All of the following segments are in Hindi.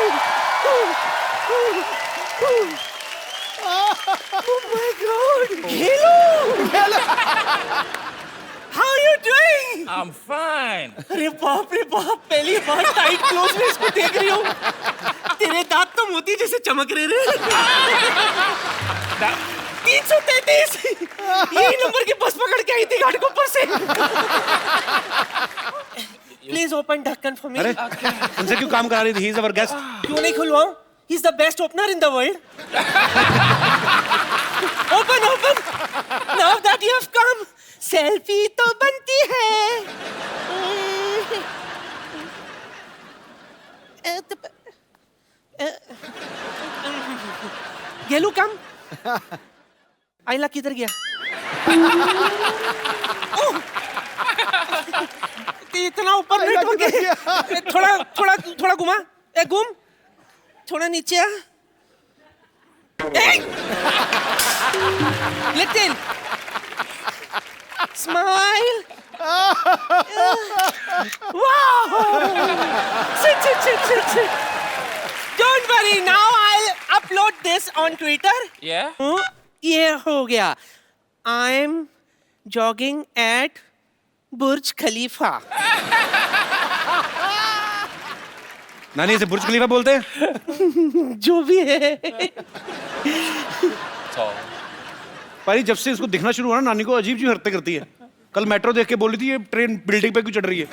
Oh my God! Hello! How are you doing? I'm fine. अरे बाप रे बाप, पहली बार टाइट क्लोज में इसको देख रही हूँ। तेरे दांत तो मोती जैसे चमक रहे रे। 333 यही नंबर की बस पकड़ के आई थी घाटकोपर से। प्लीज ओपन ढक्कन फॉर मी। अरे उनसे क्यों काम करा रही थी? He is our guest. क्यों नहीं खुलवाऊं? He is the best opener in the world. Open open. Now that you have come, selfie तो बनती है। गेलू कम। आइला किधर गया? इतना ऊपर नहीं ठोके। थोड़ा थोड़ा थोड़ा घुमा। ए घूम, थोड़ा नीचे आ। Little smile. वाह! Sit. Don't worry, now I'll upload this on Twitter. Yeah? ये हो गया। I'm jogging at बुर्ज खलीफा। नानी इसे बुर्ज खलीफा बोलते हैं? जो भी है। पारी जब से इसको दिखना शुरू हुआ ना, नानी को अजीब सी हरकतें करती है। कल मेट्रो देख के बोली थी ये ट्रेन बिल्डिंग पे क्यों चढ़ रही है।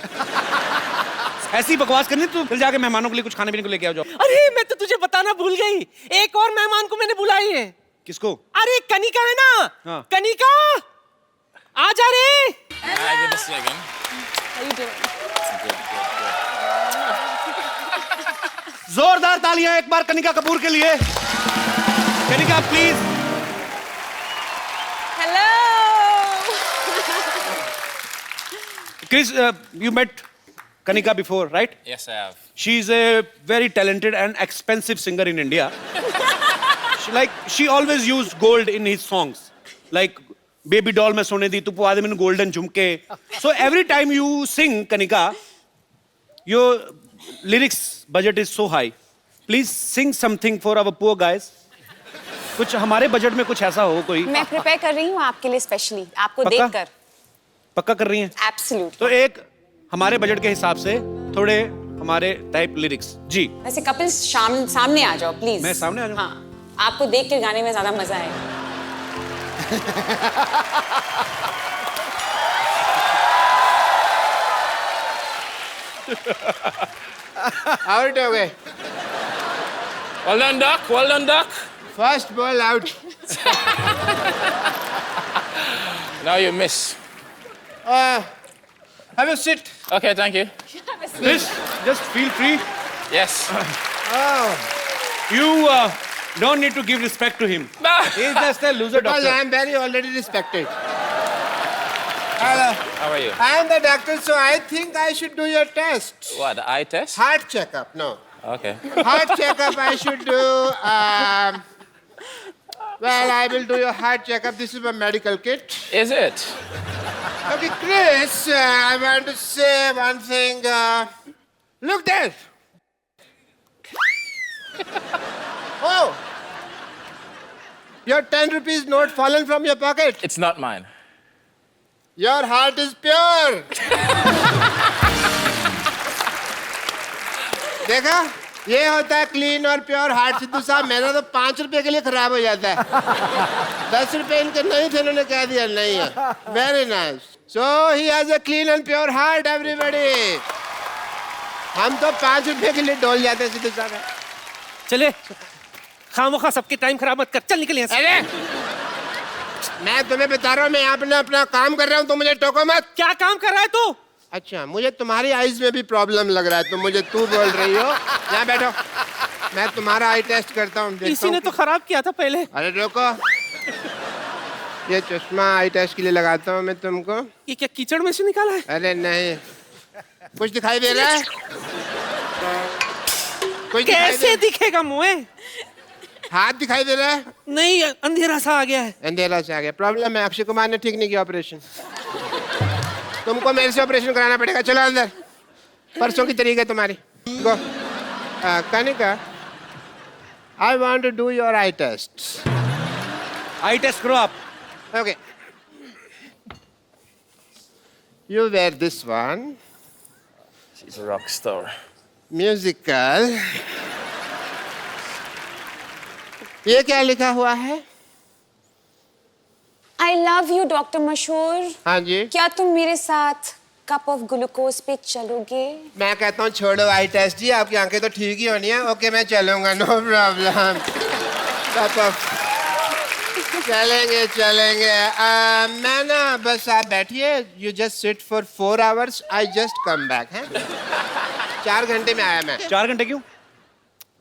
ऐसी बकवास करनी तो फिर जाके मेहमानों के लिए कुछ खाने पीने को लेके आओ जाओ। अरे मैं तो तुझे बताना भूल गई, एक और मेहमान को मैंने बुलाई है। किसको? अरे कनिका है ना। हाँ। कनिका आ जा रे। Hi, good to see you again. How you doing? Good. जोरदार तालियां एक बार कनिका कपूर के लिए। Kanika please. Hello. Chris, you met Kanika before, right? Yes, I have. She is a very talented and expensive singer in India. She always used gold in his songs. Like Baby Doll mein sone di tu pwa de mainu golden jhumke. So every time you sing Kanika, your lyrics budget is so high. Please sing something for our poor guys. कुछ हमारे बजट में कुछ ऐसा हो कोई। मैं प्रिपेयर कर रही हूँ आपके लिए स्पेशली, आपको पक्का? देखकर। पक्का कर रही हैं? एब्सोल्यूट। तो एक हमारे बजट के हिसाब से थोड़े हमारे टाइप लिरिक्स जी। वैसे कपिल सामने आ जाओ प्लीज। मैं सामने आ जाऊं? हाँ, आपको देख के गाने में ज्यादा मजा आएगा। Out हो गए। Well done, Doc. Well done, Doc. First ball out. Now you miss. Have a sit. Okay, thank you. Please, just feel free. Yes. You don't need to give respect to him. He's just a loser Because doctor. I am very already respected. Hello. How are you? I am the doctor, so I think I should do your test. What, the eye test? Heart checkup. No. Okay. Heart checkup I should do. Well, I will do your heart checkup. This is my medical kit. Is it? Okay, Chris, I want to say one thing. Look there. Oh. Your 10 rupees note fallen from your pocket. It's not mine. Your heart is pure. देखा, ये होता है क्लीन और प्योर हार्ट। सिद्धू साहब, मेरा तो 5 रुपए के लिए खराब हो जाता है। 10 रुपए इनके नहीं थे, इन्होंने कह दिया नहीं है। Very nice. So he has a clean and pure heart everybody. हम तो 5 रुपए के लिए डोल जाते हैं सिद्धू साहब। चले, खामोखा सबके टाइम खराब मत कर, चल निकल यहाँ से। अरे मैं तुम्हें बता रहा हूँ, मैं अपना काम कर रहा हूँ, तो मुझे टोको मत। क्या काम कर रहा है तू? अच्छा, मुझे तुम्हारी आईज में भी प्रॉब्लम लग रहा है, तो मुझे तू बोल रही हो। यहाँ बैठो, मैं तुम्हारा आई टेस्ट करता हूँ। इसी ने तो खराब किया था पहले। अरे रुको, ये चश्मा आई टेस्ट के लिए लगाता हूँ मैं तुमको। ये क्या कीचड़ में से निकाला है? अरे नहीं, कुछ दिखाई दे रहा है? कुछ कैसे दिखेगा मुँह? हाथ दिखाई दे रहा है? नहीं, अंधेरा सा आ गया है। अंधेरा से आ गया। प्रॉब्लम है, अक्षय कुमार ने ठीक नहीं किया ऑपरेशन। तुमको मेरे से ऑपरेशन कराना पड़ेगा। चलो अंदर, परसों की तारीख है तुम्हारी। गो। Kanika, I want to do your eye test. Eye test करो आप. Okay. You wear this one. She's a rock star. Musical. ये क्या लिखा हुआ है? I love you, डॉक्टर मशहूर. हाँ जी. क्या तुम मेरे साथ कप ऑफ ग्लूकोज पे चलोगे? मैं कहता हूँ छोड़ो आई टेस्ट जी, आपकी आंखें तो ठीक ही होनी है. ओके मैं चलूंगा, नो प्रॉब्लम. चलेंगे चलेंगे. मैं ना बस आप बैठिए. You just sit for 4 hours. I just come back. है 4 घंटे में आया मैं. 4 घंटे क्यों?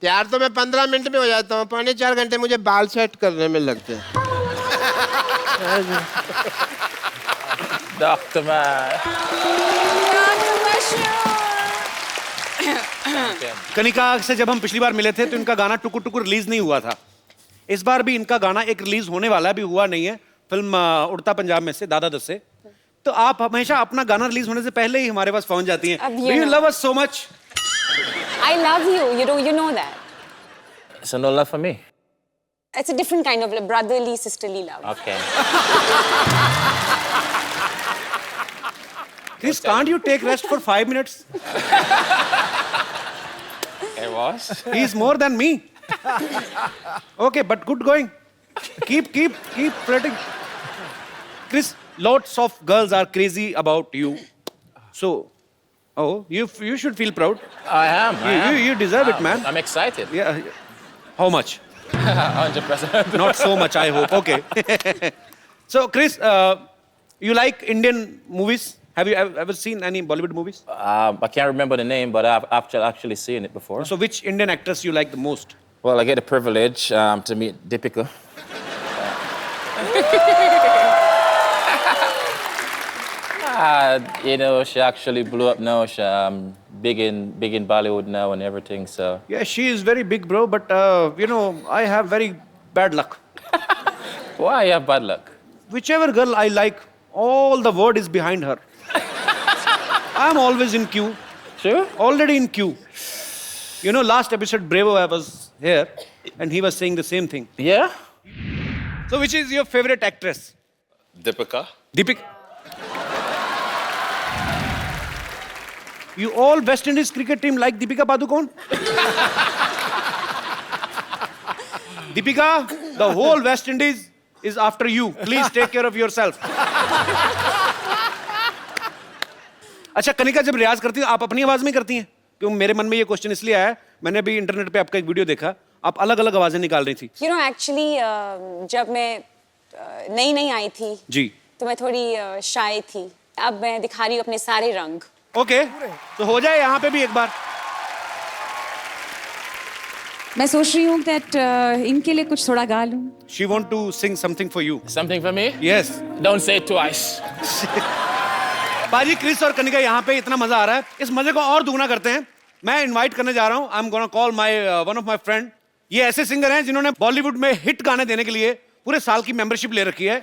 तैयार तो मैं 15 मिनट में हो जाता हूँ. 3.25 घंटे मुझे बाल सेट करने में लगते हैं. Doctor man. डॉक्टर मशहूर. कनिका से जब हम पिछली बार मिले थे तो इनका गाना टुकुर टुकुर रिलीज नहीं हुआ था. इस बार भी इनका गाना एक रिलीज होने वाला है, भी हुआ नहीं है. फिल्म उड़ता पंजाब में से, दादा दस से. तो आप हमेशा अपना गाना रिलीज होने से पहले ही हमारे पास पहुंच जाती हैं. अब ये यू ना- love us so much. I love you. You know that. So no love for me. It's a different kind of brotherly, sisterly love. Okay. Chris, can't you take rest for 5 minutes? It was. He is more than me. Okay, but good going. Keep flirting. Chris, lots of girls are crazy about you. So, you should feel proud. I am. You deserve it, man. I'm excited. Yeah. How much? 100%. Not so much, I hope. Okay. So, Chris, you like Indian movies? Have you ever seen any Bollywood movies? I can't remember the name, but I've actually seen it before. So, which Indian actress you like the most? Well, I get the privilege to meet Deepika. You know, she actually blew up now. She's big in Bollywood now and everything. So Yeah, she is very big, bro. But I have very bad luck. why you have bad luck? Whichever girl I like, all the word is behind her. I'm always in queue. Sure. Already in queue. You know, last episode, Bravo, I was here, and he was saying the same thing. Yeah. So, which is your favorite actress? Deepika. Deepika. You all West Indies cricket team like Deepika Padukone? Deepika, the whole West Indies is after you. Please take care of yourself. अच्छा, कनिका जब रियाज करती है आप अपनी आवाज में करती हैं? क्यों मेरे मन में ये क्वेश्चन इसलिए आया, मैंने अभी इंटरनेट पे आपका एक वीडियो देखा, आप अलग अलग आवाजें निकाल रही थी. You know, actually, जब मैं नई आई थी जी. तो मैं थोड़ी शाय थी. अब मैं दिखा रही हूँ अपने सारे रंग. ओके, तो हो जाए यहाँ पे भी एक बार. मैं सोच रही हूँ that इनके लिए कुछ थोड़ा गा लूँ. She want to sing something for you. Something for me? Yes. Don't say it twice. बाजी, क्रिस और कनिका यहाँ पे इतना मजा आ रहा है, इस मजे को और दुगना करते हैं. मैं इनवाइट करने जा रहा हूँ. I am gonna call my one of my friend. ये ऐसे सिंगर हैं जिन्होंने बॉलीवुड में हिट गाने देने के लिए पूरे साल की मेंबरशिप ले रखी है.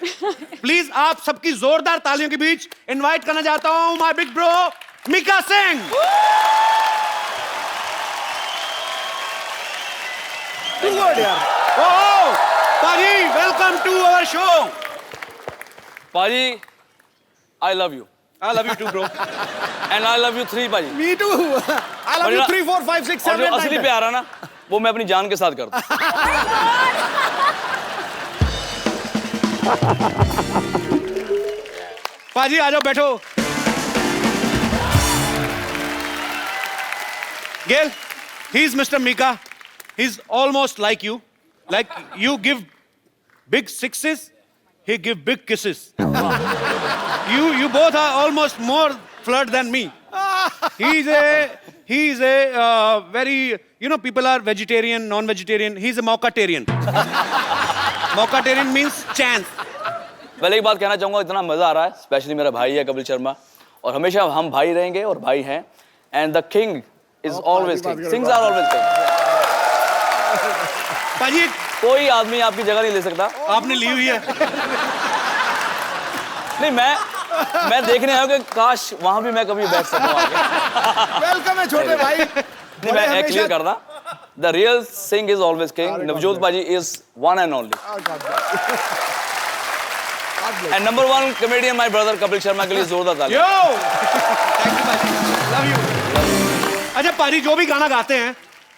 प्लीज आप सबकी जोरदार तालियों के बीच इनवाइट करना चाहता हूँ my big bro Mika Singh. Paaji, welcome to our show. Paji, I love you. I love you too, bro. And I love you 3, Paji. Me too. I love you 3, 4, 5, 6, और 7, जो 8, असली 9. प्यार है ना, वो मैं अपनी जान के साथ करता हूँ. पाजी आ जाओ, बैठो. Gail, he's Mr. Mika. He's almost like you. Like you give big sixes, he give big kisses. You both are almost more flirt than me. He's a very, people are vegetarian, non-vegetarian. He's a mockatarian. Mockatarian means chance. पहले एक बात कहना चाहूँगा, इतना मज़ा आ रहा है. स्पेशली मेरा भाई है कपिल शर्मा, और हमेशा हम भाई रहेंगे और भाई हैं. And the king is always king. Kings are always king. पाजी, कोई आदमी आपकी जगह नहीं ले सकता. आपने ली हुई है. नहीं, मैं मैं देखने आया हूँ कि काश वहां भी मैं कभी बैठ सकूं आगे। वेलकम है छोटे भाई। नहीं, मैं क्लियर करना, the real Singh is always king, Navjot paaji is one and only. And number 1 comedian my brother Kapil Sharma के लिए जोरदार ताली। Yo thank you paaji, love you. अच्छा पाजी, जो भी गाना गाते हैं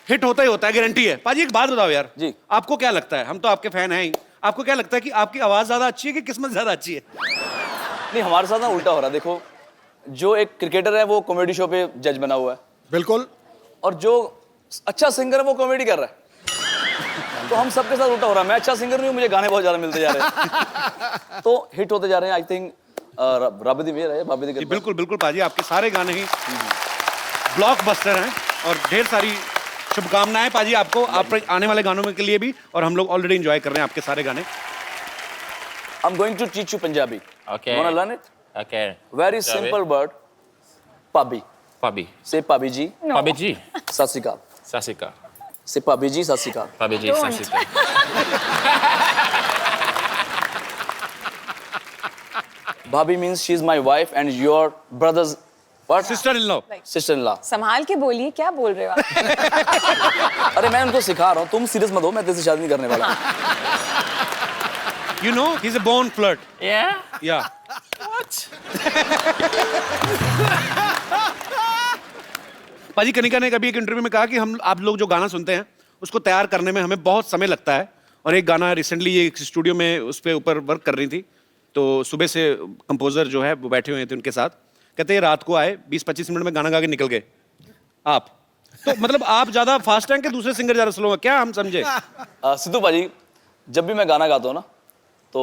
हिट होता ही होता है, गारंटी है। पाजी एक बात बताओ यार जी, आपको क्या लगता है, हम तो आपके फैन हैं ही, आपको क्या लगता है कि आपकी आवाज ज्यादा अच्छी है कि किस्मत ज्यादा अच्छी है? नहीं हमारे साथ ना उल्टा हो रहा है। देखो, जो एक क्रिकेटर है वो कॉमेडी शो पे जज बना हुआ है, बिल्कुल, और जो अच्छा सिंगर है वो कॉमेडी कर रहा है। तो हम सबके साथ उल्टा हो रहा है। मैं अच्छा सिंगर नहीं हूँ, मुझे गाने बहुत ज्यादा मिलते जा रहे हैं, तो हिट होते जा रहे हैं। आई थिंक रब दी मेहर है, बाबी दी जी कृपा। बिल्कुल बिल्कुल पाजी, आपके सारे गाने ही ब्लॉकबस्टर हैं और ढेर सारी शुभकामनाएं पाजी आपको, आप आने वाले गानों में के लिए भी, और हम लोग ऑलरेडी एंजॉय कर रहे हैं आपके सारे गाने। I'm going to teach you Punjabi. Okay. You wanna learn it? Okay. Very Shall we? simple word. Pabi. Pabi. Say Pabi ji. Pabi ji. Sat Sri Akal. Sasika. Say Pabi ji, Sat Sri Akal. Pabi ji. Sasika. Bhabhi means she's my wife and your brother's what? Sister in law. Sister-in-law. संभाल के बोलिए, क्या बोल रहे हो आप? अरे मैं उनको सिखा रहा हूँ, तुम सीरियस मत हो, मैं तेरे से शादी नहीं करने वाला। You know, he's a born flirt. Yeah. Yeah. पाजी कनिका ने कभी एक इंटरव्यू में कहा कि हम आप लोग जो गाना सुनते हैं उसको तैयार करने में हमें बहुत समय लगता है, और एक गाना रिसेंटली ये एक स्टूडियो में उस पे ऊपर वर्क कर रही थी, तो सुबह से कंपोजर जो है वो बैठे हुए थे उनके साथ, कहते हैं रात को आए 20-25 मिनट में गाना गा के निकल गए। आप तो मतलब आप ज्यादा फास्ट हैं कि दूसरे सिंगर ज्यादा स्लो हैं, क्या हम समझे? सिद्धू भाजी, जब भी मैं गाना गाता हूँ ना, तो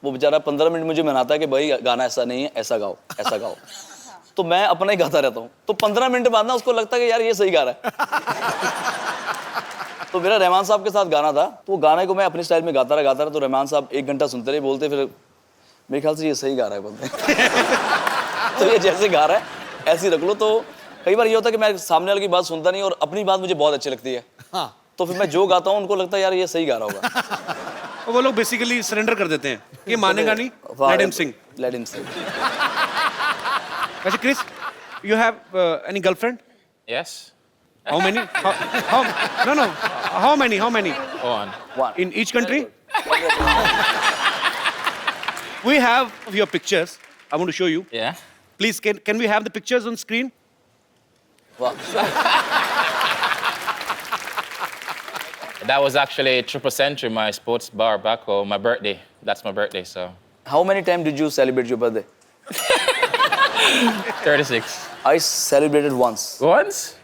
वो बेचारा 15 मिनट मुझे मनाता है कि भाई गाना ऐसा नहीं है, ऐसा गाओ, ऐसा गाओ। तो मैं अपना ही गाता रहता हूँ, तो 15 मिनट बाद ना उसको लगता है कि यार ये सही गा रहा है। तो मेरा रहमान साहब के साथ गाना था, तो वो गाने को मैं अपने स्टाइल में गाता रहा, तो रहमान साहब 1 घंटा सुनते रहे, बोलते फिर मेरे ख्याल से ये सही गा रहा है, बोलते तो ये जैसे गा रहा है ऐसे ही रख लो। तो कई बार ये होता है कि मैं सामने वाले की बात सुनता नहीं और अपनी बात मुझे बहुत अच्छी लगती है, तो फिर मैं जो गाता हूँ उनको लगता है यार ये सही गा रहा होगा। वो लोग बेसिकली सरेंडर कर देते हैं कि मानेगा नहीं, लेट हिम सिंग। लेट हिम सिंग। अच्छा Chris, you have any girlfriend? Yes. How many? No. How many? One. In each country? We have your pictures. I want to show you. Yeah. Please, can we have the pictures on screen? वाह, That was actually Triple Century, my sports bar back home. My birthday. That's my birthday, so. how many times did you celebrate your birthday? 36. I celebrated once. Once?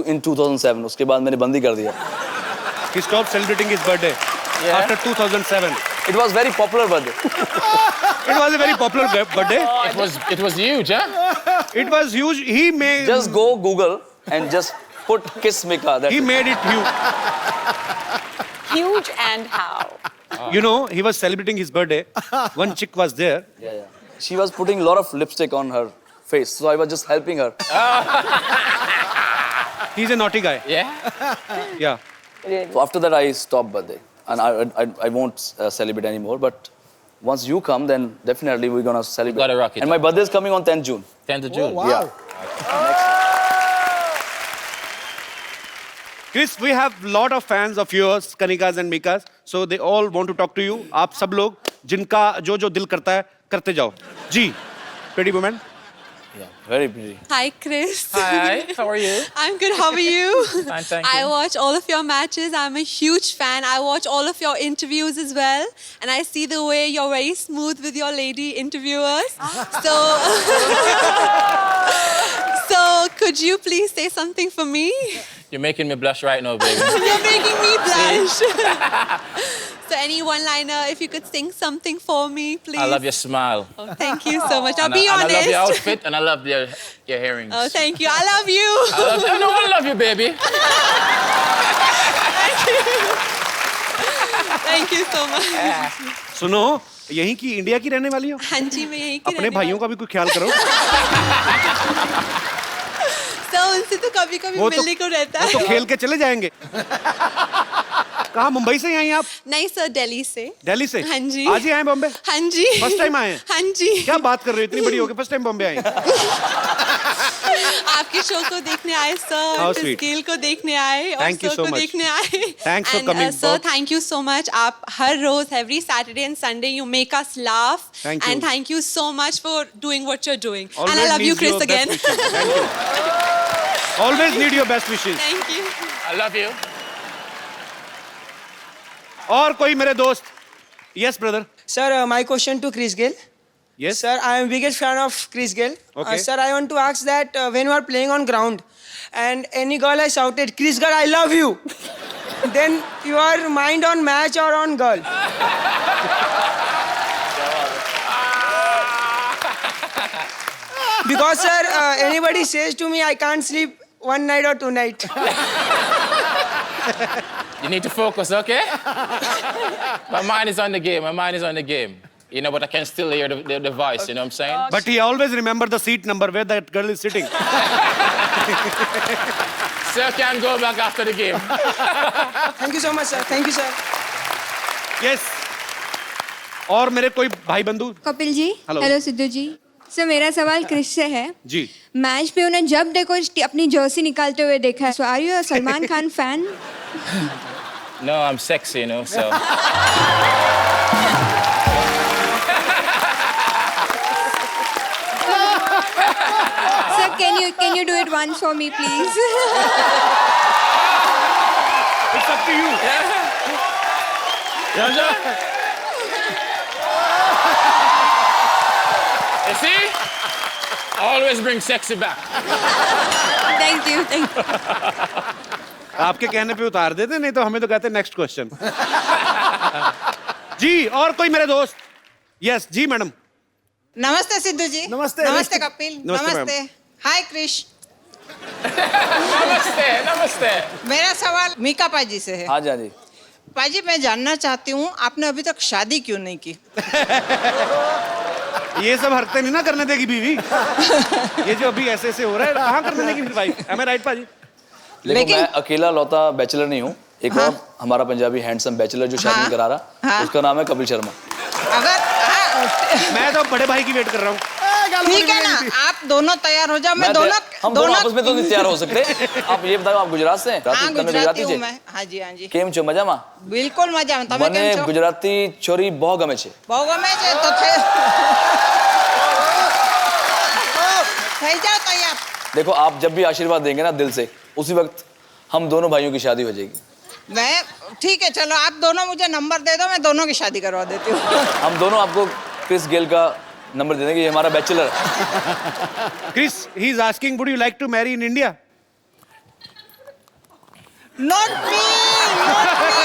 In 2007. उसके बाद मैंने बंदी कर दिया. He stopped celebrating his birthday after 2007. It was very popular birthday. It was a very popular birthday. It was huge, huh? It was huge. He made. Just go Google and just put Kiss Mika. He made it huge. Huge and how? You know, he was celebrating his birthday. One chick was there. Yeah. She was putting a lot of lipstick on her face, so I was just helping her. He's a naughty guy. Yeah. Yeah. Really? So after that, I stopped birthday, and I won't celebrate anymore. But once you come, then definitely we're gonna celebrate. Gotta rock it. And my birthday is coming on 10th June. 10th of June. wow. Yeah. Chris, we have lot of fans of yours, Kanikas and Mikas. So they all want to talk to you. आप सब लोग जिनका जो जो दिल करता है करते जाओ. जी, pretty woman. Yeah. Very pretty. Hi, Chris. Hi, how are you? I'm good. How are you? Fine, thank I you. watch all of your matches. I'm a huge fan. I watch all of your interviews as well. And I see the way you're very smooth with your lady interviewers. So, so could you please say something for me? You're making me blush right now, baby. You're making me blush. So any one-liner, if you could sing something for me, please. I love your smile. Oh, thank you so much. I'll And be I honest. love your outfit and I love your earrings. Oh, thank you. I love you. I love you, baby. Thank you so much. सुनो, यहीं की इंडिया की रहने वाली हो? हाँ जी, मैं यहीं की अपने रहने भाइयों का भी कोई ख्याल करो. तो उनसे तो कभी-कभी वो तो- मिलने को रहता वो है. तो खेल के चले जाएंगे. कहाँ, मुंबई से ही आई आप? नहीं सर, दिल्ली से। दिल्ली से? हाँ जी। आज ही आए बॉम्बे? हाँ जी। फर्स्ट टाइम आए हैं? हाँ जी। क्या बात कर रहे हो, इतनी बड़ी हो गई फर्स्ट टाइम बॉम्बे आई? आपके शो को देखने आए sir, How Chris sweet. Gayle को देखने आए और Thank you सर so को much. देखने आए। Thanks for coming. Sir, thank you so much. आप हर रोज, every Saturday and Sunday you make us laugh Thank you. And thank you so much for doing what you are doing and Always I love you needs Chris your best again. wishes. Thank you. Always need your best wishes. Thank you. I love you. और कोई मेरे दोस्त? Yes, brother. Sir, my question to Chris Gayle. Yes. Sir, I am biggest fan of Chris Gayle. Okay. Sir, I want to ask that when you are playing on ground and any girl has shouted, Chris Gayle, I love you. Then your mind on match or on girl? Because sir, anybody says to me, I can't sleep one night or two nights. You need to focus, okay? My mind is on the game. My mind is on the game. You know, but I can still hear the voice, you know what I'm saying? But he always remember the seat number where that girl is sitting. Sir can go back after the game. Thank you so much, sir. Thank you, sir. Yes. और मेरे कोई भाई बंधु? कपिल जी, Hello. हेलो सिद्धू जी। सर मेरा सवाल क्रिश से है। जी। मैच पे उन्हें जब देखो अपनी जर्सी निकालते हुए देखा है। So are you a Salman Khan fan? No, I'm sexy, you know, so. Sir, can you do it once for me, please? It's up to you. You see? Always bring sexy back. Thank you. आपके कहने पे उतार देते, नहीं तो हमें तो कहते नेक्स्ट क्वेश्चन। जी, और कोई मेरे दोस्त? यस जी मैडम। नमस्ते सिद्धू जी। नमस्ते। नमस्ते कपिल। नमस्ते, नमस्ते। हाय क्रिश। Namaste, namaste. मेरा सवाल मीका पाजी से है। हाँ जी, हाँ जी। पाजी, मैं जानना चाहती हूँ आपने अभी तक शादी क्यों नहीं की? ये सब हरकतें नहीं ना करने देगी बीवी। ये जो अभी ऐसे ऐसे हो रहा है, कहाँ करने देगी फिर वाइफ? Am I right पाजी? लेकिन मैं अकेला लौता बैचलर नहीं हूँ। एक हाँ। और हमारा पंजाबी हैंडसम बैचलर जो शादी हाँ। करा रहा, हाँ। उसका नाम है कपिल शर्मा। अगर मैं तो बड़े भाई की वेट कर रहा हूँ। ठीक है ना, आप दोनों तैयार हो जाओ। मैं दोनों हम दोनों आपस में तो नहीं तैयार हो सकते। आप ये बताओ, आप गुजरात से हैं? हाँ, તમે गुजराती हूँ છે? मैं। हाँ जी, हाँ जी। કેમ છો, મજામાં? बिल्कुल मजा में। તમે મને કેम છો? ગુજરાતી છોરી બહુ ગમે છે। બહુ ગમે છે તો થઈ જાઓ તૈયાર। देखो, आप जब भी आशीर्वाद देंगे ना दिल से, उसी वक्त हम दोनों भाइयों की शादी हो जाएगी। मैं ठीक है, चलो आप दोनों मुझे नंबर दे दो, मैं दोनों की शादी करवा देती हूँ। हम दोनों आपको क्रिस गेल का नंबर दे देंगे, ये हमारा बैचलर है। Chris, he is asking, would you like to marry in India? Not me, not me.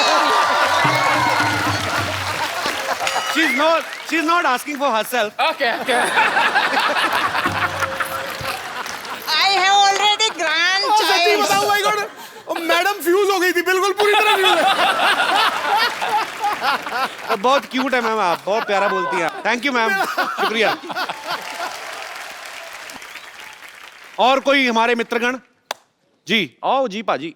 She's not asking for herself. Okay, okay. I have already grandchild. Madam fuse हो गई थी, बिल्कुल पूरी तरह फ्यूज है। बहुत क्यूट है मैम, आप बहुत प्यारा बोलती हैं। थैंक यू मैम, शुक्रिया। और कोई हमारे मित्रगण? जी आओ जी पाजी।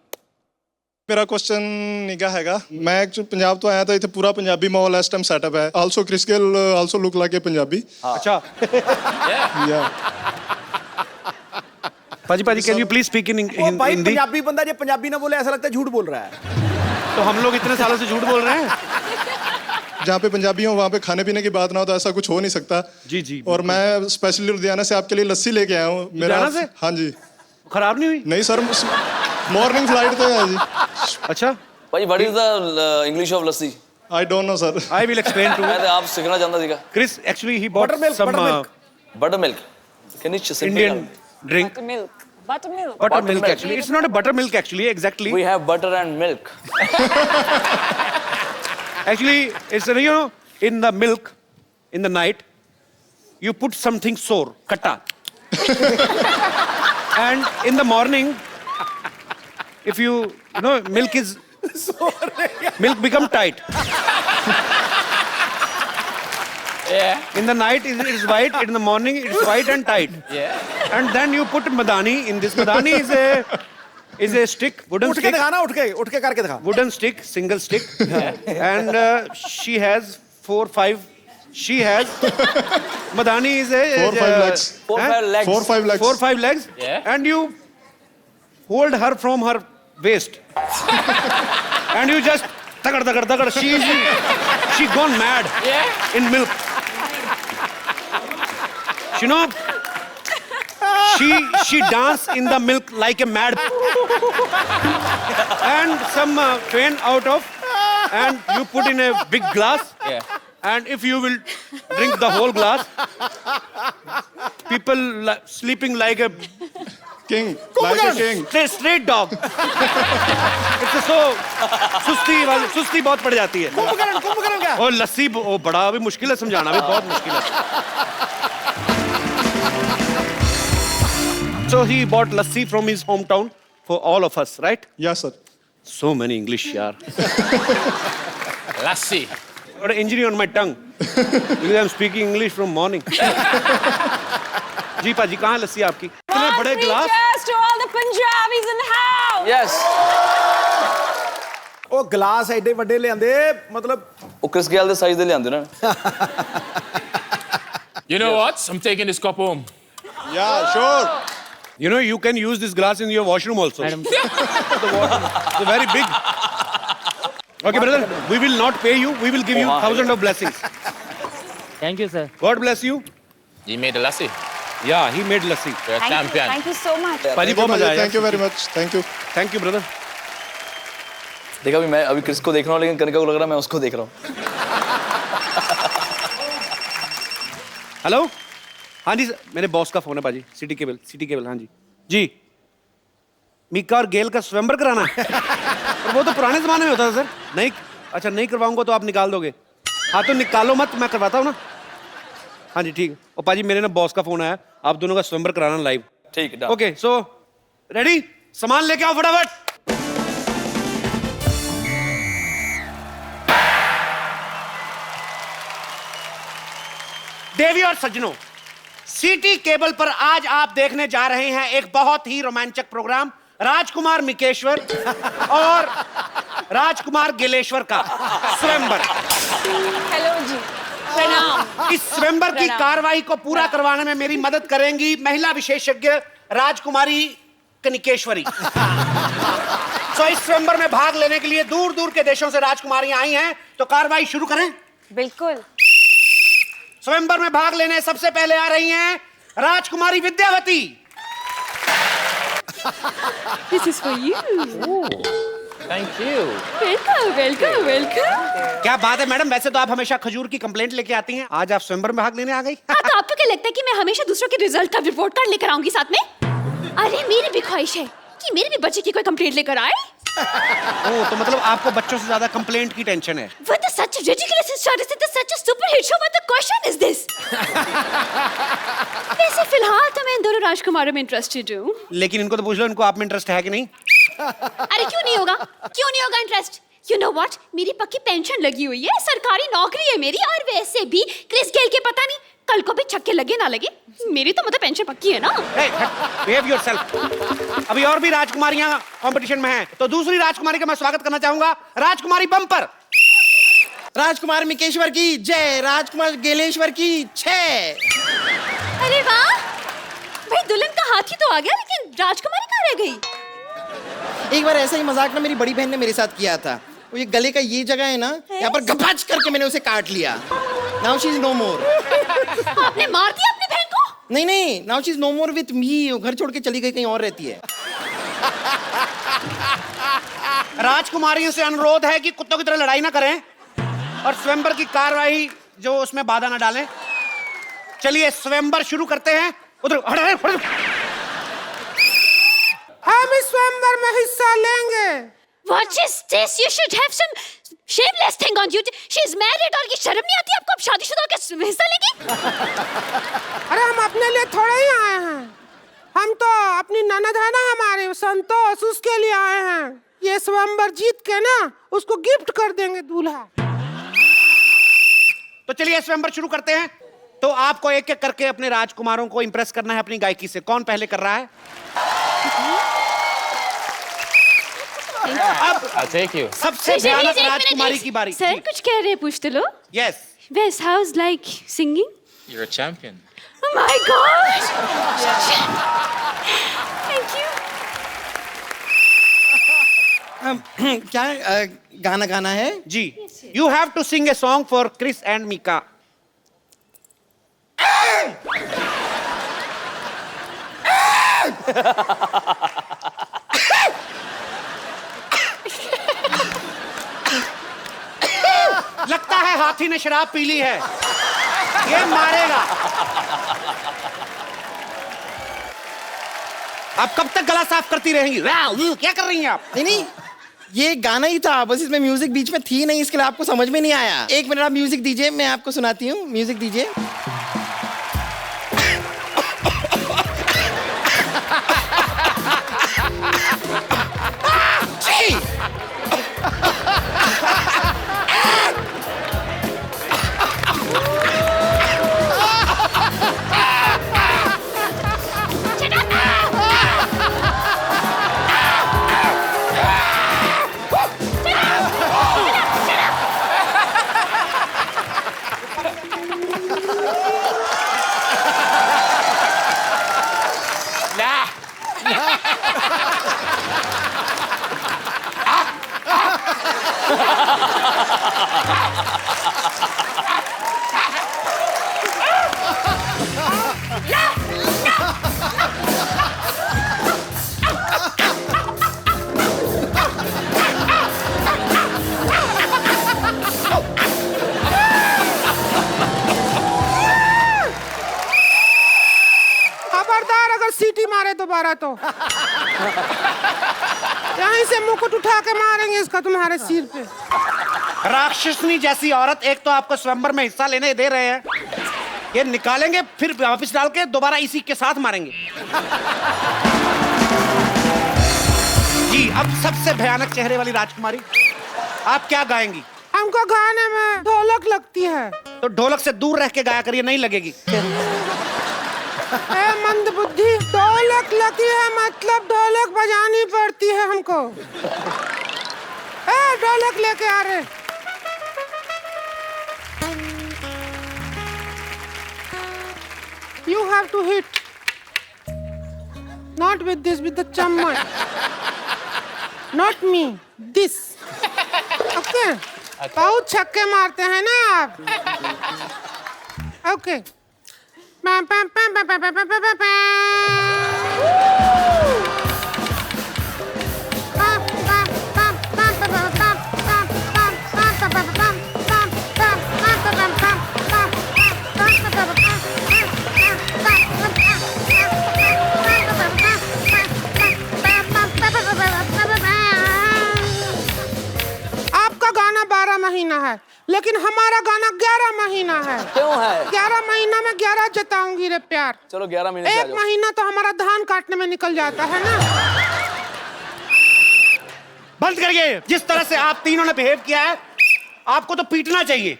मेरा क्वेश्चन निका हैगा, मैं एक्चुअली पंजाब तो आया था, इतने पूरा पंजाबी माहौल इस टाइम सेटअप है। Also Chris Gayle also look like a Punjabi. अच्छा। Yeah paaji can you please speak in Hindi? Punjabi बंदा जो पंजाबी ना बोले ऐसा लगता है झूठ बोल रहा है। तो हम लोग इतने सालों से झूठ बोल रहे हैं। जहाँ पे पंजाबी हो वहाँ पे खाने पीने की बात ना हो तो ऐसा कुछ हो नहीं सकता। जी जी। और मैं स्पेशली लुधियाना से आपके लिए लस्सी लेके आया हूँ। लुधियाना से? हाँ जी। खराब नहीं हुई? नहीं सर, मॉर्निंग फ्लाइट तो है जी। अच्छा भाई, what is the English of lassi? I don't know sir. I will explain to. मैं तो आप सीखना चाहता सीखा। Chris actually he bought some buttermilk. Can you Indian drink. Buttermilk. Buttermilk actually. It's not a buttermilk actually, exactly. We have butter and milk. Actually, it's you know, in the milk, in the night, you put something sour, katta. And in the morning, if you know, milk become tight. Yeah. In the night it is white, in the morning it is white and tight. Yeah. And then you put madani in this. Madani is a is a stick, wooden उठ के stick. दिखाना, उठ के करके दिखा. Wooden stick, single stick. And she has 4-5. She has. Madani is a 4-5 legs. 4-5 legs. 4-5 legs. 4-5 legs. Yeah. And you hold her from her waist. And you just tagar. She gone mad. Yeah. In milk. You know, she dance in the milk like a mad. And some fain out of, and you put in a big glass. Yeah. And if you will drink the whole glass, people sleeping like a King. Like a king. straight dog. It's so सुस्ती बहुत पड़ जाती है. कुंभकर्ण क्या? और लस्सी वो बड़ा भी मुश्किल है समझाना भी बहुत मुश्किल है. So he bought lassi from his hometown for all of us, right? Yes, sir. So many English, yaar. Lassi. Got an injury on my tongue because I'm speaking English from morning. जी पाजी कहाँ लस्सी आपकी? इतने बड़े गिलास. Cheers to all the Punjabis in the house. Yes. ਉਹ ਗਲਾਸ ਐਡੇ ਵੱਡੇ ਲਿਆਂਦੇ ਮਤਲਬ ਉਹ ਕ੍ਰਿਸ ਗੇਲ ਦੇ ਸਾਈਜ਼ ਦੇ ਲਿਆਂਦੇ ਨਾ. You know what? I'm taking this cup home. Yeah, sure. You know, you can use this glass in your washroom also. It's very big. Okay, brother, we will not pay you. We will give you thousands of blessings. Thank you, sir. God bless you. You made the lassi. Yeah, he made lassi. You're a champion. Thank you so much. पाजी बहुत मजा आया. Thank you very much. Thank you. Thank you, brother. देखा भी मैं अभी क्रिस को देख रहा हूँ लेकिन कनिका को लग रहा है मैं उसको देख रहा हूँ. हेलो. हाँ जी, मेरे बॉस का फोन है पाजी. City cable. हाँ जी. मीका और गेल का स्वयंवर कराना है. और वो तो पुराने जमाने में होता था सर. नहीं, अच्छा नहीं करवाऊंगा तो आप निकाल दोगे. हाँ तो निकालो मत, मैं करवाता हूँ ना. हाँ जी ठीक. और पाजी मेरे ना बॉस का फोन आया, आप दोनों का स्वयंवर कराना लाइव. ठीक है. ओके सो रेडी, सामान लेके आओ फटाफट. देवी और सज्जनों, सिटी केबल पर आज आप देखने जा रहे हैं एक बहुत ही रोमांचक प्रोग्राम, राजकुमार मिकेश्वर और राजकुमार गिलेश्वर का स्वयंवर. हेलो जी, प्रणाम. इस स्वयंवर की कार्रवाई को पूरा करवाने में मेरी मदद करेंगी महिला विशेषज्ञ राजकुमारी कनिकेश्वरी. तो इस स्वयंवर में भाग लेने के लिए दूर दूर के देशों से राजकुमारियां आई हैं, तो कार्रवाई शुरू करें. बिल्कुल. स्वयंवर में भाग लेने सबसे पहले आ रही हैं राजकुमारी Vidyavati. This is for you. Thank you. Welcome. क्या बात है मैडम, वैसे तो आप हमेशा खजूर की कंप्लेंट लेके आती हैं, आज आप स्वयंवर में भाग लेने आ गई. हाँ, तो आपको क्या लगता है कि मैं हमेशा दूसरों के रिजल्ट का रिपोर्ट कार्ड लेकर आऊंगी साथ में? अरे मेरी भी ख्वाहिश है कि मेरे भी बच्चे की कोई कंप्लेंट लेकर आए. तो मतलब आपको बच्चों से ज्यादा कंप्लेंट की टेंशन है. What is such a ridiculous story? This is such a stupid hit show. What the question is this? वैसे फिलहाल तो मैं इन दोनों राजकुमारों में इंटरेस्टेड हूँ. लेकिन इनको तो पूछ लो, इनको आप में इंटरेस्ट है कि नहीं? अरे क्यों नहीं होगा इंटरेस्ट? You know what? मेरी पक्की पेंशन लगी हुई है, सरकारी नौकरी है मेरी, और वैसे भी क्रिस गेल के पता नहीं कल को भी छक्के लगे ना लगे, मेरी तो मतलब पेंशन पक्की है ना. Behave yourself. अभी और भी राजकुमारियां कंपटीशन में हैं, तो दूसरी राजकुमारी का मैं स्वागत करना चाहूंगा, राजकुमारी बम्पर. राजकुमार मिकेश्वर की जय, राजकुमार गेलेश्वर की छह. अरे वाह भाई, दुल्हन का हाथी तो आ गया, लेकिन राजकुमारी कहाँ रह गई? एक बार ऐसा ही मजाक ना मेरी बड़ी बहन ने मेरे साथ किया था. वो ये गले का ये जगह है ना, यहाँ पर गपाच करके मैंने उसे काट लिया. Now she is no more. आपने मार दिया अपनी बहन को? नहीं, now she is no more with me. वो घर छोड़ के चली गई, कहीं और रहती है. राजकुमारियों से अनुरोध है कि कुत्तों की तरह लड़ाई ना करें और स्वयंवर की कार्रवाई जो उसमें बाधा ना डालें. चलिए स्वयंवर शुरू करते हैं. उधर हम इस स्वयंवर में हिस्सा लेंगे. What is this? You should have some shameless thing on you. She is married और ये शर्म नहीं आती आपको? अब शादीशुदा होकर हिस्सा लेगी? अरे हम अपने लिए थोड़े ही आए हैं, हम तो अपनी ननद है ना हमारे संतोष, उसके लिए आए हैं. ये स्वयंवर जीत के ना उसको गिफ्ट कर देंगे दूल्हा. तो चलिए स्वयंवर शुरू करते हैं. तो आपको एक एक करके अपने राजकुमारों को इंप्रेस करना है अपनी गायकी से. कौन पहले कर रहा है? I'll take you. सबसे भयानक राजकुमारी की बारी। सर कुछ कह रहे हैं, पूछ तो लो। Yes. Wes, how's like singing? You're a champion. Oh my God! Thank you. क्या गाना गाना है? जी। You have to sing a song for Chris and Mika. लगता है हाथी ने शराब पी ली है, ये मारेगा। आप कब तक गला साफ करती रहेंगी? क्या कर रही हैं आप? नहीं, ये गाना ही था, बस इसमें म्यूजिक बीच में थी नहीं, इसके लिए आपको समझ में नहीं आया। 1 मिनट आप म्यूजिक दीजिए, मैं आपको सुनाती हूँ। म्यूजिक दीजिए। खबरदार अगर सीटी मारे दोबारा तो यहीं से मुकुट उठा के मारेंगे इसका तुम्हारे सिर पे। राक्षसनी जैसी औरत, एक तो आपको स्वयंवर में हिस्सा लेने दे रहे हैं, ये निकालेंगे फिर वापस डाल के दोबारा इसी के साथ मारेंगे। जी, अब सबसे भयानक चेहरे वाली राजकुमारी, आप क्या गाएंगी? हमको गाने में ढोलक लगती है। तो ढोलक से दूर रह के गाया करिए, नहीं लगेगी। ए मंद बुद्धि, ढोलक लगी है मतलब ढोलक बजानी पड़ती है हमको। ए ढोलक लेके आ रहे। You have to hit, not with this, with the chamman. Not me, this. Okay? बहुत छक्के मारते हैं ना आप। Okay. Pam pam pam pam pam pam pam pam आपका गाना 12 महीना है, लेकिन हमारा गाना 11 महीना है। क्यों है? 11 महीना में 11 जताऊंगी रे प्यार। चलो 11 महीने से आ 1 जाओ। महीना तो हमारा धान काटने में निकल जाता है ना। बंद करिए। जिस तरह से आप तीनों ने बिहेव किया है, आपको तो पीटना चाहिए।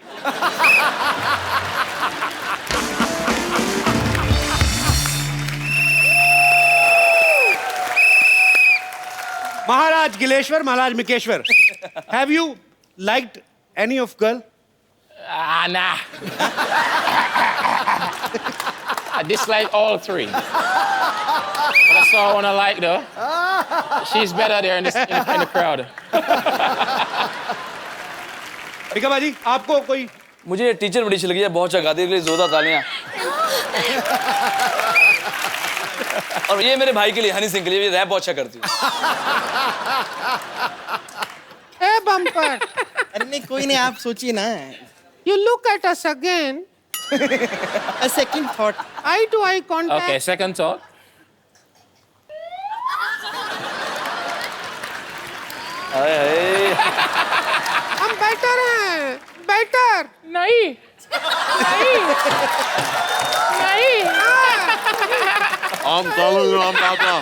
महाराज गिलेश्वर, महाराज मिकेश्वर, have you liked any of girl? Nah. I dislike all 3. But I saw one I like though. She's better there in the crowd. Rica बाजी, आपको कोई? मुझे टीचर बड़ी अच्छी लगी है, बहुत अच्छा गाती है, इसलिए जोरदार तालियां। और ये मेरे भाई के लिए, हनी सिंह के लिए, ये रैप बहुत अच्छा करती है। ए बम्पर। अरे नहीं, कोई नहीं, आप सोचिए ना। You look at us again. A second thought. Eye to eye contact. Okay, second thought. हम बेटर हैं, बेटर। नहीं। I'm telling you, I'm better.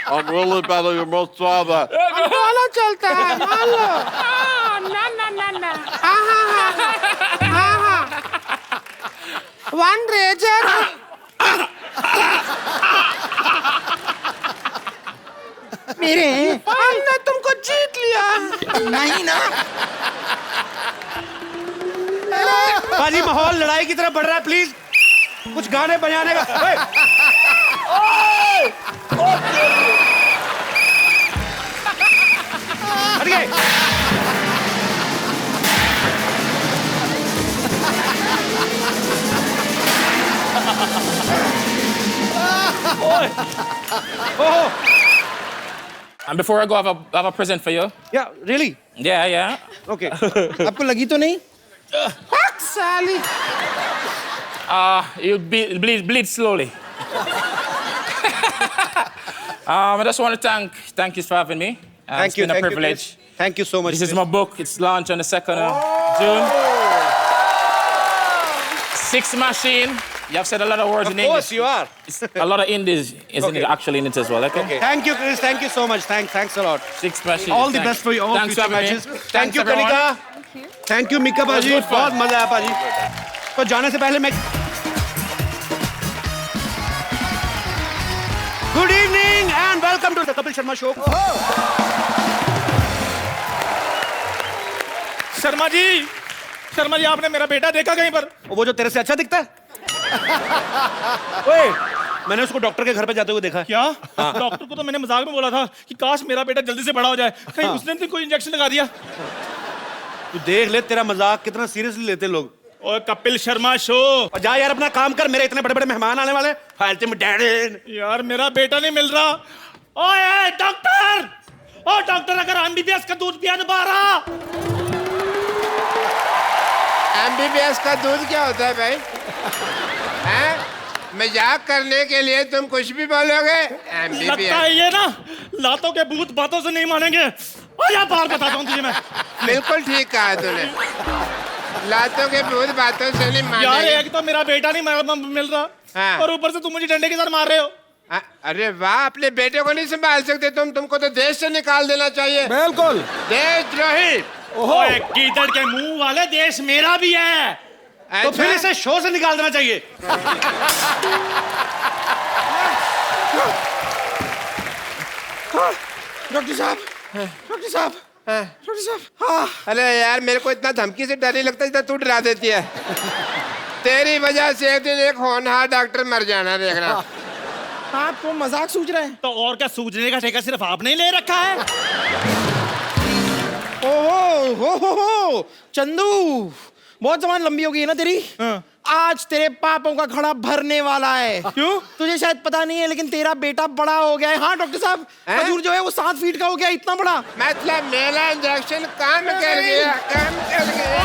I'm really better. You must try that. हम दोनों चलता है, मान लो। ना। हाँ। One razor. मेरे हैं। हमने तुमको जीत लिया। नहीं ना। बाजी माहौल लड़ाई की तरफ बढ़ रहा है, प्लीज कुछ गाने बजाने का। हटिए। And before I go, I have a present for you. Yeah, really? Yeah, yeah. Okay. आपको लगी तो नहीं? साली। You bleed slowly. I just want to thank you for having me. Thank it's you. been a Thank privilege. you, Chris. Thank you so much. This is Chris. my book. It's launched on the 2nd of June. Six Machine. You have said a lot of words Of in English. course you are. It's a lot of Indies is Okay. actually in it as well. Okay. Thank you, Chris. Thank you so much. Thanks a lot. Six Machine. All the Thanks. best for you all Thanks future for having me. matches. Thank you, everyone. Kanika. Thank you, Mika Baji. good fun. बहुत मजा आया पाजी। तो जाने से पहले मैं Good evening and welcome to the Kapil Sharma Show. Sharma ji आपने मेरा बेटा देखा कहीं पर? वो जो तेरे से अच्छा दिखता है? ओए, मैंने उसको डॉक्टर के घर पे जाते हुए देखा है। क्या? डॉक्टर को तो मैंने मजाक में बोला था कि काश मेरा बेटा जल्दी से बड़ा हो जाए। कहीं उसने तो कोई इंजेक्शन लगा दिया? तू देख ले तेरा मजाक कितना सीरियसली लेते लोग। ओए कपिल शर्मा शो। और जा यार अपना काम कर, मेरे इतने बड़े बड़े मेहमान आने वाले। फालतू में डैडी। यार मेरा बेटा नहीं मिल रहा। ओए डॉक्टर! ओ डॉक्टर, अगर एमबीबीएस का दूध पिया दोबारा। एमबीबीएस का दूध क्या होता है भाई? हैं? मजाक करने के लिए तुम कुछ भी बोलोगे? लगता है ये ना लातों के भूत बातों से नहीं मानेंगे। आजा बाहर बताता हूँ तुझे मैं। बिल्कुल ठीक कहा तूने। लातों के भूत बातों से नहीं मानेंगे। यार एक तो मेरा बेटा नहीं मिल रहा, हाँ। और ऊपर से तुम मुझे डंडे के साथ मार रहे हो। अरे वाह, अपने बेटे को नहीं संभाल सकते तुमको तो देश से निकाल देना चाहिए। बिल्कुल। देशद्रोही। ओए गीदड़ के मुंह वाले, देश मेरा भी है। तो फिर इसे शो से निकाल देना चाहिए। डॉक्टर साहब, डॉक्टर साहब, डॉक्टर साहब। अरे यार मेरे को इतना धमकी से डर नहीं लगता जितना तू डरा देती है। तेरी वजह से एक दिन एक होनहार डॉक्टर मर जाना, देखना। आप तो मजाक सूझ रहे हैं। तो और क्या सूझने का ठेका सिर्फ आपने ही ले रखा है? ओहो हो चंदू, बहुत जबान लंबी हो गई है ना तेरी। आज तेरे पापों का घड़ा भरने वाला है। क्यों? तुझे शायद पता नहीं है लेकिन तेरा बेटा बड़ा हो गया है। हाँ डॉक्टर साहब, खजूर जो है वो 7 फीट का हो गया, इतना बड़ा। मतलब मेरा इंजेक्शन काम कर गया, काम कर गया।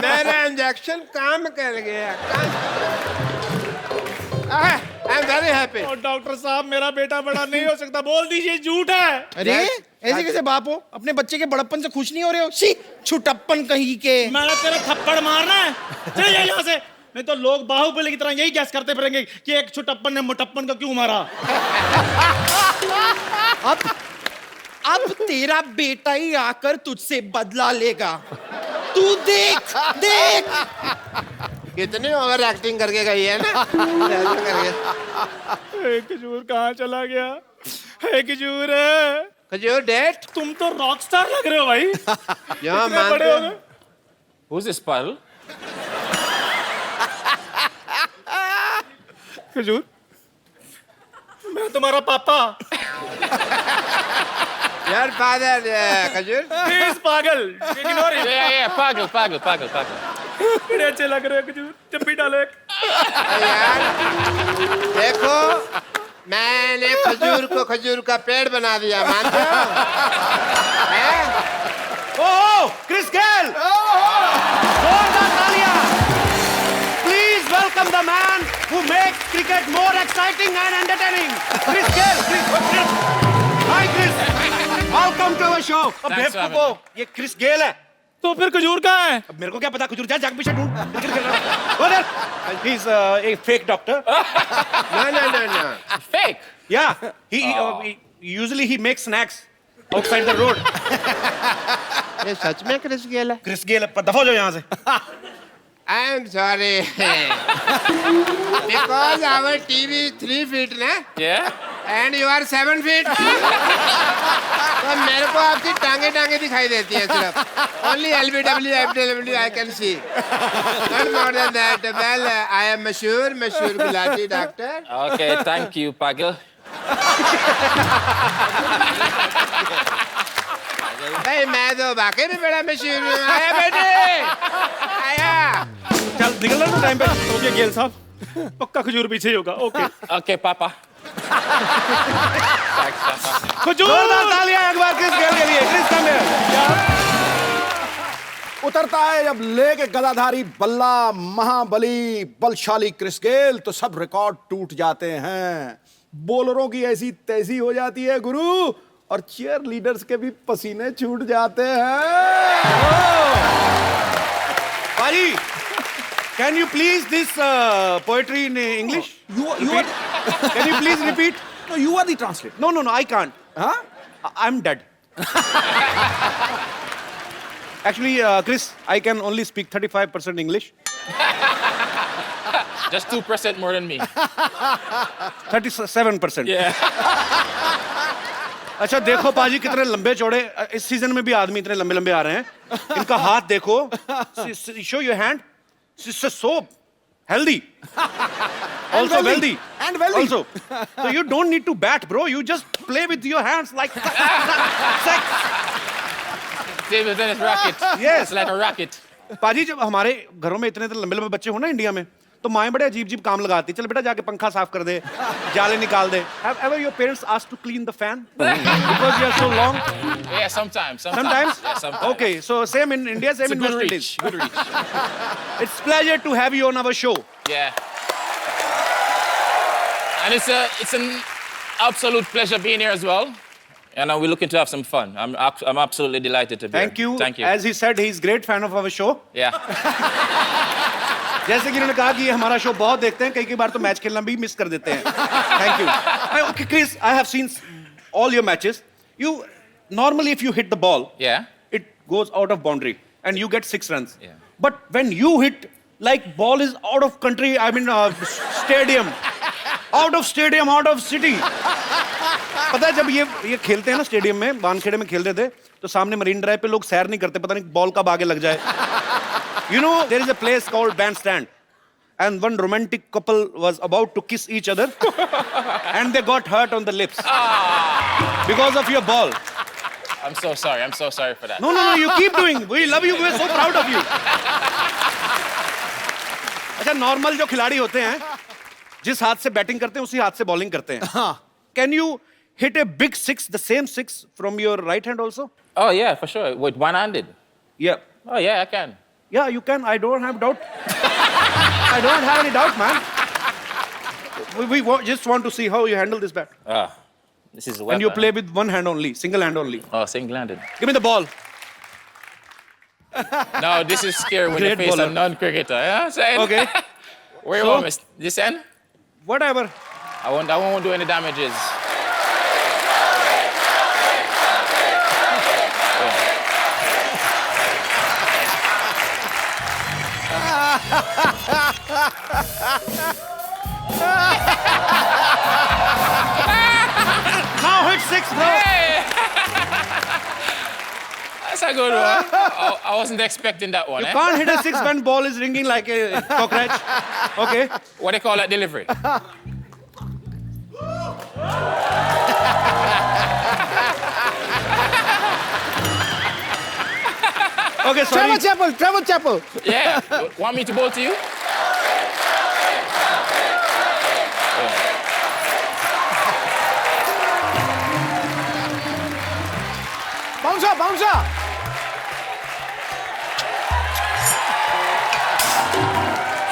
मेरा इंजेक्शन काम कर गया। I am very happy. और डॉक्टर साहब मेरा बेटा बड़ा नहीं हो सकता, बोल दीजिए झूठ है। अरे ऐसे कैसे बाप हो? अपने बच्चे के बड़प्पन से खुश नहीं हो रहे हो? शी, छुटप्पन कहीं के। मैंने तेरा थप्पड़ मारना है, चल जा यहाँ से। नहीं तो लोग बाहुबली की तरह यही गैस करते फिरेंगे कि एक छुटप्पन ने मुटप्पन को क्यों मारा। अब तेरा बेटा ही आकर तुझसे बदला लेगा। तू देख देख। कितनी ओवर एक्टिंग करके गई है ना। खजूर कहाँ चला गया? खजूर, खजूर डेट। तुम तो रॉक स्टार लग रहे हो भाई। यहाँ इतने बड़े हो गए। Who's this Paul? खजूर, मैं तुम्हारा पापा। यार फादर खजूर। He's पागल। Ignore him। Yeah, पागल। बड़े अच्छे लग रहे हो खजूर, जब भी डालो एक। यार देखो, मैंने खजूर को खजूर का पेड़ बना दिया, मानते हो? ओह, क्रिस गेल! जोरदार तालियां! Please welcome the man who makes cricket more exciting and entertaining. Chris Gale. Hi Chris. Welcome to our show. अब Thanks for बेवकूफो, ये क्रिस गेल है। तो फिर खजूर कहाँ है? अब मेरे को क्या पता, खजूर जा जाग पीछे ढूंढ। क्रिकेट खेल रहा है। He's a fake doctor. No. Fake. Yeah, he usually he makes snacks outside the road. ये सच में क्रिस गेल है? क्रिस गेल है, दफा हो जाओ यहाँ से। I am sorry. Because our TV is 3 feet, na? Yeah? And you are 7 feet. तो मेरे को आपकी टांगे दिखाई देती है सिर्फ. Only LBW, FW I can see. Not more than that. Well, I am Mashur Gulati, doctor. Okay, thank you, Pagil. भाई मैं तो वाकई में बड़ा मशहूर हूँ. आया बेटे, आया. चल निकल रहा टाइम पे. ओके गेल साहब, पक्का खजूर पीछे ही होगा. Okay Okay, Papa. जोरदार तालियां एक बार क्रिस गेल के लिए. क्रिस कम है. उतरता है जब लेके गदाधारी बल्ला महाबली बलशाली क्रिस गेल तो सब रिकॉर्ड टूट जाते हैं. बॉलरों की ऐसी तैसी हो जाती है गुरु, और चीयर लीडर्स के भी पसीने छूट जाते हैं. पाजी, can you please this poetry in English? You are, Can you please repeat? no, you are the translator. No, I can't. Huh? I'm dead. Actually, Chris, I can only speak 35% English. Just 2% more than me. 37%. Yeah. अच्छा देखो पाजी कितने लंबे चौड़े इस सीजन में भी आदमी इतने लंबे लंबे आ रहे हैं. इनका हाथ देखो. Show your hand. It's so healthy. Also wealthy. And wealthy. Also. So you don't need to bat, bro. You just play with your hands like sex. Table tennis racket. Yes. It's like a racket. पाजी जब हमारे घरों में इतने लंबे लंबे बच्चे हो ना इंडिया में, तो माएं बड़े अजीब काम लगाती. चल बेटा जाके पंखा साफ कर दे, जाले निकाल दे. Have ever your parents asked to clean the fan because you are so long? Yeah, sometimes. Sometimes? Yeah, sometimes. Okay, so same in India, same It's a in good West reach. Indies. Good reach. It's pleasure to have you on our show. Yeah. And it's an absolute pleasure being here as well. And we're looking to have some fun. I'm absolutely delighted to be Thank here. you. Thank you. As he said, he's great fan of our show. Yeah. जैसे कि इन्होंने कहा कि ये हमारा शो बहुत देखते हैं, कई बार तो मैच खेलना भी मिस कर देते हैं. Thank you. Okay, Chris, I have seen all your matches. You normally if you hit the ball, Yeah. it goes out of boundary and you get 6 runs. Yeah. But when you hit, like ball is out of country, I mean stadium, out of stadium, out of city. पता है जब ये खेलते हैं ना स्टेडियम में, वानखेड़े में खेल रहे थे, तो सामने मरीन ड्राइव पे लोग सैर नहीं करते, पता नहीं बॉल कब आगे लग जाए. You know, there is a place called Bandstand, and one romantic couple was about to kiss each other, and they got hurt on the lips because of your ball. I'm so sorry. I'm so sorry for that. No, you keep doing. We love you. We're so proud of you. अच्छा नॉर्मल जो खिलाड़ी होते हैं, जिस हाथ से बैटिंग करते हैं उसी हाथ से बॉलिंग करते हैं. Can you hit a big 6, the same 6 from your right hand also? Oh, yeah, for sure. With one-handed? Yeah. Oh, yeah, I can. Yeah, you can. I don't have doubt. I don't have any doubt, man. We just want to see how you handle this bat. This is a weapon. And you play with one hand only, single hand only. Oh, single-handed. Give me the ball. No, this is scary when you Great face bowler. a non-cricketer. You know what I'm saying? Okay. Where you So? want me? This end? Whatever. I won't do any damages. Now hit 6, bro. That's a good one. I wasn't expecting that one. You can't hit a 6 when ball is ringing like a cockroach. Okay. What do you call that delivery? Okay, sorry. Trevor Chappell. Yeah. Want me to bowl to you? Bouncer.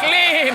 Clean.